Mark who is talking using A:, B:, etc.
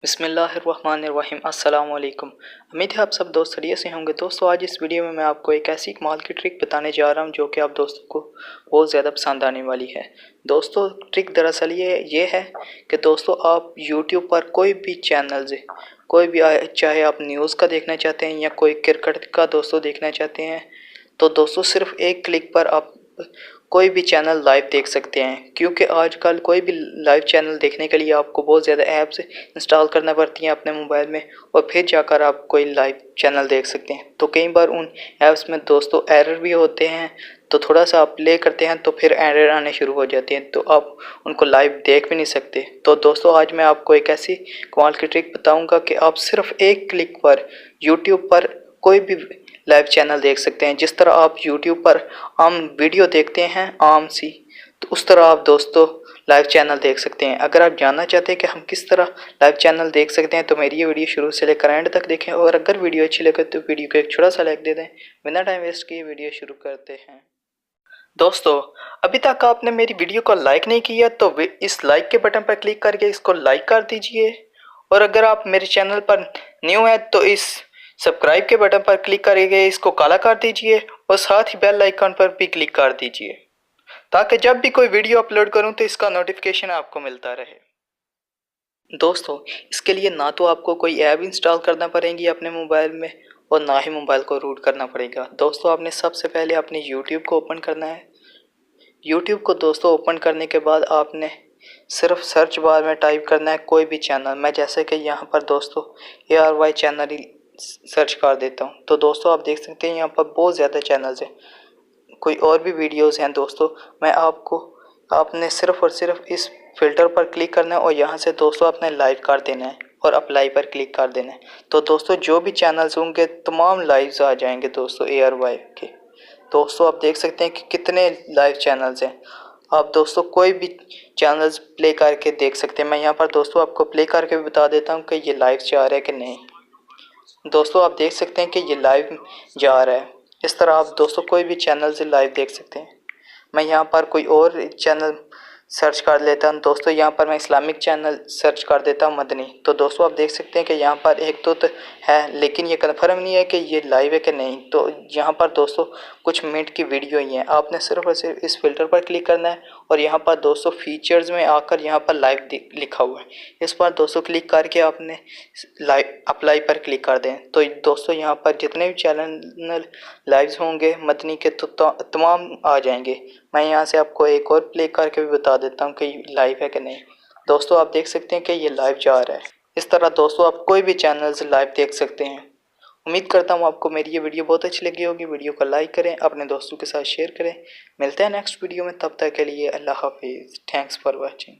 A: बिस्मिल्लाहिर्रहमानिर्रहीम अस्सलाम वालेकुम। उम्मीद है आप सब दोस्त बढ़िया से होंगे। दोस्तों आज इस वीडियो में मैं आपको एक ऐसी कमाल की ट्रिक बताने जा रहा हूं जो कि आप दोस्तों को बहुत ज़्यादा पसंद आने वाली है। दोस्तों ट्रिक दरअसल ये है कि दोस्तों आप यूट्यूब पर कोई भी चैनल से कोई भी चाहे आप न्यूज़ का देखना चाहते हैं या कोई क्रिकेट का दोस्तों देखना चाहते हैं तो दोस्तों सिर्फ एक क्लिक पर आप कोई भी चैनल लाइव देख सकते हैं। क्योंकि आजकल कोई भी लाइव चैनल देखने के लिए आपको बहुत ज़्यादा ऐप्स इंस्टॉल करना पड़ती हैं अपने मोबाइल में और फिर जाकर आप कोई लाइव चैनल देख सकते हैं। तो कई बार उन ऐप्स में दोस्तों एरर भी होते हैं, तो थोड़ा सा आप प्ले करते हैं तो फिर एरर आने शुरू हो जाती हैं, तो आप उनको लाइव देख भी नहीं सकते। तो दोस्तों आज मैं आपको एक ऐसी कमाल की ट्रिक बताऊँगा कि आप सिर्फ एक क्लिक पर यूट्यूब पर कोई भी लाइव चैनल देख सकते हैं। जिस तरह आप यूट्यूब पर आम वीडियो देखते हैं आम सी, तो उस तरह आप दोस्तों लाइव चैनल देख सकते हैं। अगर आप जानना चाहते हैं कि हम किस तरह लाइव चैनल देख सकते हैं तो मेरी ये वीडियो शुरू से लेकर एंड तक देखें, और अगर वीडियो अच्छी लगे तो वीडियो को एक छोटा सा लाइक दे दें। बिना टाइम वेस्ट किए वीडियो शुरू करते हैं। दोस्तों अभी तक आपने मेरी वीडियो को लाइक नहीं किया तो इस लाइक के बटन पर क्लिक करके इसको लाइक कर दीजिए, और अगर आप मेरे चैनल पर न्यू हैं तो इस सब्सक्राइब के बटन पर क्लिक करके इसको काला कर दीजिए और साथ ही बेल आइकन पर भी क्लिक कर दीजिए ताकि जब भी कोई वीडियो अपलोड करूं तो इसका नोटिफिकेशन आपको मिलता रहे। दोस्तों इसके लिए ना तो आपको कोई ऐप इंस्टॉल करना पड़ेगी अपने मोबाइल में और ना ही मोबाइल को रूट करना पड़ेगा। दोस्तों आपने सबसे पहले अपने यूट्यूब को ओपन करना है। यूट्यूब को दोस्तों ओपन करने के बाद आपने सिर्फ सर्च बार में टाइप करना है कोई भी चैनल। मैं जैसे कि यहाँ पर दोस्तों ARY चैनल ही सर्च कर देता हूँ, तो दोस्तों आप देख सकते हैं यहाँ पर बहुत ज़्यादा चैनल्स हैं, कोई और भी वीडियोस हैं। दोस्तों आपने सिर्फ और सिर्फ इस फिल्टर पर क्लिक करना है और यहाँ से दोस्तों आपने लाइव कर देना है और अप्लाई पर क्लिक कर देना है। तो दोस्तों जो भी चैनल्स होंगे तमाम लाइव्स आ जाएंगे दोस्तों ARY के। दोस्तों आप देख सकते हैं कि कितने लाइव चैनल्स हैं। आप दोस्तों कोई भी चैनल्स प्ले करके देख सकते हैं। मैं यहाँ पर दोस्तों आपको प्ले करके भी बता देता हूँ कि ये लाइव जा रहा है कि नहीं। दोस्तों आप देख सकते हैं कि ये लाइव जा रहा है। इस तरह आप दोस्तों कोई भी चैनल से लाइव देख सकते हैं। मैं यहाँ पर कोई और चैनल सर्च कर लेता हूँ। दोस्तों यहाँ पर मैं इस्लामिक चैनल सर्च कर देता हूँ मदनी। तो दोस्तों आप देख सकते हैं कि यहाँ पर एक दो तो है, लेकिन ये कन्फर्म नहीं है कि ये लाइव है कि नहीं। तो यहाँ पर दोस्तों कुछ मिनट की वीडियो ही है। आपने सिर्फ और सिर्फ इस फिल्टर पर क्लिक करना है और यहाँ पर दोस्तों फीचर्स में आकर यहाँ पर लाइव लिखा हुआ है, इस पर दोस्तों क्लिक करके आपने लाइव अप्लाई पर क्लिक कर दें। तो दोस्तों यहाँ पर जितने भी चैनल लाइव्स होंगे मदनी के तो तमाम आ जाएंगे। मैं यहाँ से आपको एक और प्ले करके भी बता देता हूँ कि लाइव है कि नहीं। दोस्तों आप देख सकते हैं कि ये लाइव जा रहा है। इस तरह दोस्तों आप कोई भी चैनल लाइव देख सकते हैं। उम्मीद करता हूँ आपको मेरी ये वीडियो बहुत अच्छी लगी होगी। वीडियो को लाइक करें, अपने दोस्तों के साथ शेयर करें। मिलते हैं नेक्स्ट वीडियो में, तब तक के लिए अल्लाह हाफिज़। Thanks for watching.